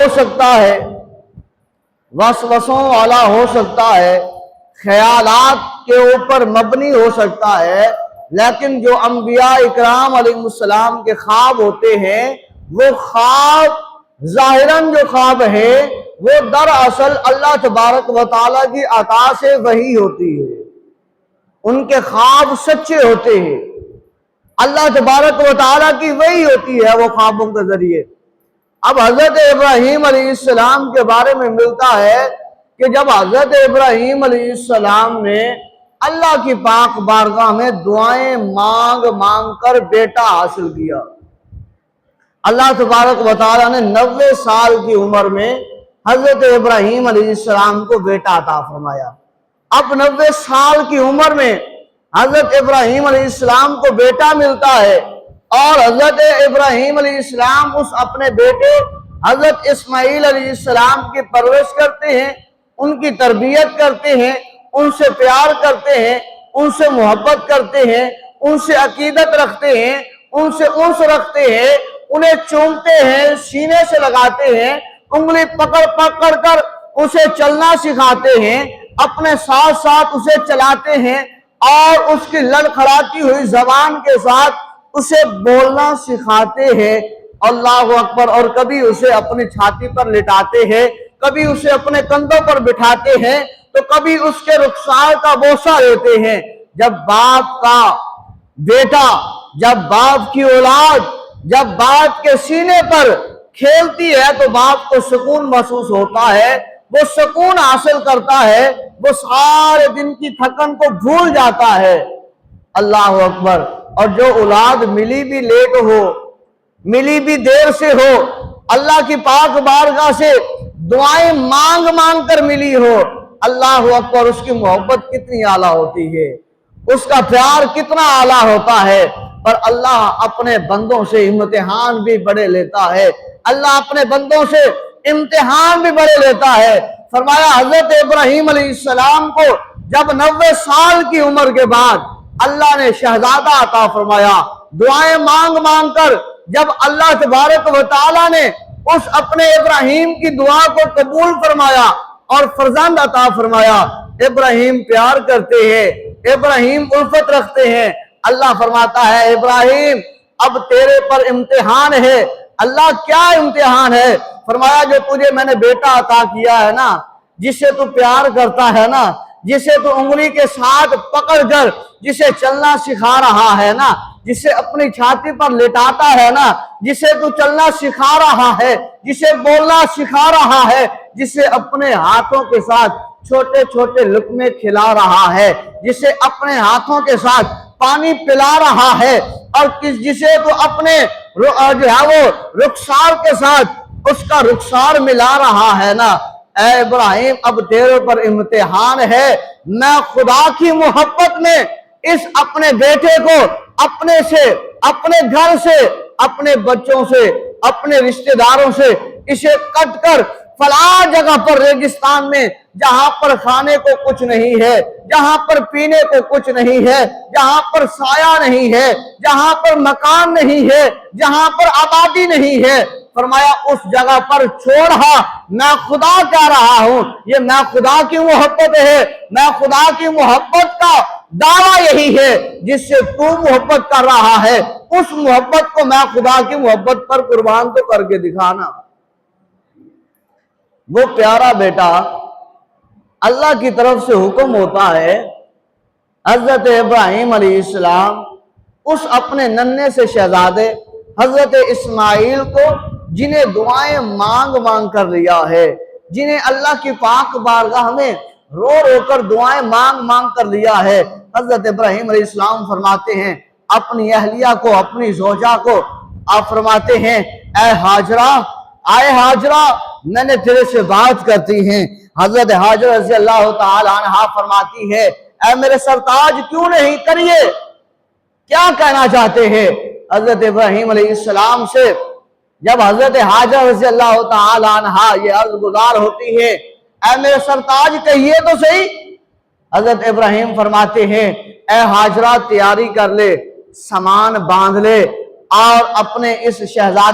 ہو سکتا ہے، وسوسوں والا ہو سکتا ہے، خیالات کے اوپر مبنی ہو سکتا ہے، لیکن جو انبیاء اکرام علیہ السلام کے خواب ہوتے ہیں وہ خواب ظاہراً جو خواب ہے وہ دراصل اللہ تبارک و تعالیٰ کی عطا سے وحی ہوتی ہے، ان کے خواب سچے ہوتے ہیں، اللہ تبارک و تعالیٰ کی وحی ہوتی ہے وہ خوابوں کے ذریعے۔ اب حضرت ابراہیم علیہ السلام کے بارے میں ملتا ہے کہ جب حضرت ابراہیم علیہ السلام نے اللہ کی پاک بارگاہ میں دعائیں مانگ مانگ کر بیٹا حاصل کیا، اللہ تبارک و تعالیٰ نے 90 سال کی عمر میں حضرت ابراہیم علیہ السلام کو بیٹا عطا فرمایا۔ اب 90 سال کی عمر میں حضرت ابراہیم علیہ السلام کو بیٹا ملتا ہے، اور حضرت ابراہیم علیہ السلام اس اپنے بیٹے حضرت اسماعیل علیہ السلام کی پرورش کرتے ہیں، ان کی تربیت کرتے ہیں، ان سے پیار کرتے ہیں، ان سے محبت کرتے ہیں، ان سے عقیدت رکھتے ہیں، ان سے انس رکھتے ہیں، انہیں چومتے ہیں، سینے سے لگاتے ہیں، انگلی پکڑ پکڑ کر اسے چلنا سکھاتے ہیں، اپنے ساتھ ساتھ اسے چلاتے ہیں، اور اس کی لڑکھڑاتی ہوئی زبان کے ساتھ اسے بولنا سکھاتے ہیں، اللہ اکبر۔ اور کبھی اسے اپنی چھاتی پر لٹاتے ہیں، کبھی اسے اپنے کندھوں پر بٹھاتے ہیں، تو کبھی اس کے رخسار کا بوسہ لیتے ہیں۔ جب باپ کا بیٹا، جب باپ کی اولاد جب باپ کے سینے پر کھیلتی ہے تو باپ کو سکون محسوس ہوتا ہے، وہ سکون حاصل کرتا ہے، وہ سارے دن کی تھکن کو بھول جاتا ہے، اللہ اکبر۔ اور جو اولاد ملی بھی لیٹ ہو، ملی بھی دیر سے ہو، اللہ کی پاک بارگاہ سے دعائیں مانگ مانگ کر ملی ہو، اللہ اکبر، اس کی محبت کتنی اعلیٰ ہوتی ہے، اس کا پیار کتنا اعلیٰ ہوتا ہے۔ پر اللہ اپنے بندوں سے امتحان بھی بڑے لیتا ہے، اللہ اپنے بندوں سے امتحان بھی بڑے لیتا ہے۔ فرمایا حضرت ابراہیم علیہ السلام کو جب 90 سال کی عمر کے بعد اللہ نے شہزادہ عطا فرمایا، دعائیں مانگ مانگ کر جب اللہ تبارک و تعالیٰ نے اس اپنے ابراہیم کی دعا کو قبول فرمایا اور فرزند عطا فرمایا، ابراہیم پیار کرتے ہیں، ابراہیم الفت رکھتے ہیں، اللہ فرماتا ہے ابراہیم اب تیرے پر امتحان ہے۔ اللہ کیا امتحان ہے؟ فرمایا جو تجھے میں نے بیٹا عطا کیا ہے نا، جسے تو پیار کرتا ہے نا، جسے تو انگلی کے ساتھ پکڑ کر جسے چلنا سکھا رہا ہے نا، جسے اپنی چھاتی پر لٹاتا ہے نا، جسے تو چلنا سکھا رہا ہے، جسے بولنا سکھا رہا ہے، جسے اپنے ہاتھوں کے ساتھ چھوٹے چھوٹے لقمے کھلا رہا ہے، جسے اپنے ہاتھوں کے ساتھ پانی پلا رہا ہے، اور جسے تو اپنے جو ہے وہ رخسار کے ساتھ اس کا رخسار ملا رہا ہے نا، اے ابراہیم اب تیرے پر امتحان ہے۔ میں خدا کی محبت میں اس اپنے بیٹے کو اپنے سے، اپنے گھر سے، اپنے بچوں سے، اپنے رشتہ داروں سے اسے کٹ کر فلاں جگہ پر ریگستان میں، جہاں پر کھانے کو کچھ نہیں ہے، جہاں پر پینے کو کچھ نہیں ہے، جہاں پر سایہ نہیں ہے، جہاں پر مکان نہیں ہے، جہاں پر آبادی نہیں ہے، فرمایا اس جگہ پر چھوڑا، میں خدا کہہ رہا ہوں، یہ میں خدا کی محبت ہے، میں خدا کی محبت کا دعویٰ یہی ہے، جس سے تو محبت کر رہا ہے، اس محبت کو میں خدا کی محبت پر قربان تو کر کے دکھانا۔ وہ پیارا بیٹا اللہ کی طرف سے حکم ہوتا ہے، حضرت ابراہیم علیہ السلام اس اپنے ننھے سے شہزادے حضرت اسماعیل کو، جنہیں دعائیں مانگ مانگ کر لیا ہے، جنہیں اللہ کی پاک بارگاہ میں رو رو کر دعائیں مانگ مانگ کر لیا ہے، حضرت ابراہیم علیہ السلام فرماتے ہیں اپنی اہلیہ کو، اپنی زوجہ کو، آپ فرماتے ہیں اے ہاجرہ، آئے ہاجرہ میں نے تیرے سے بات کرتی ہیں۔ حضرت ہاجرہ رضی اللہ تعالی عنہا فرماتی ہے اے میرے سرتاج کیوں نہیں، کریے، کیا کہنا چاہتے ہیں؟ حضرت ابراہیم علیہ السلام سے جب حضرت ہاجرہ رضی اللہ تعالی عنہا یہ عرض گزار ہوتی ہے اے میرے سرتاج کہیے تو صحیح، حضرت ابراہیم فرماتے ہیں اے ہاجرہ تیاری کر لے، سامان باندھ لے، اور اپنے اس شہزادے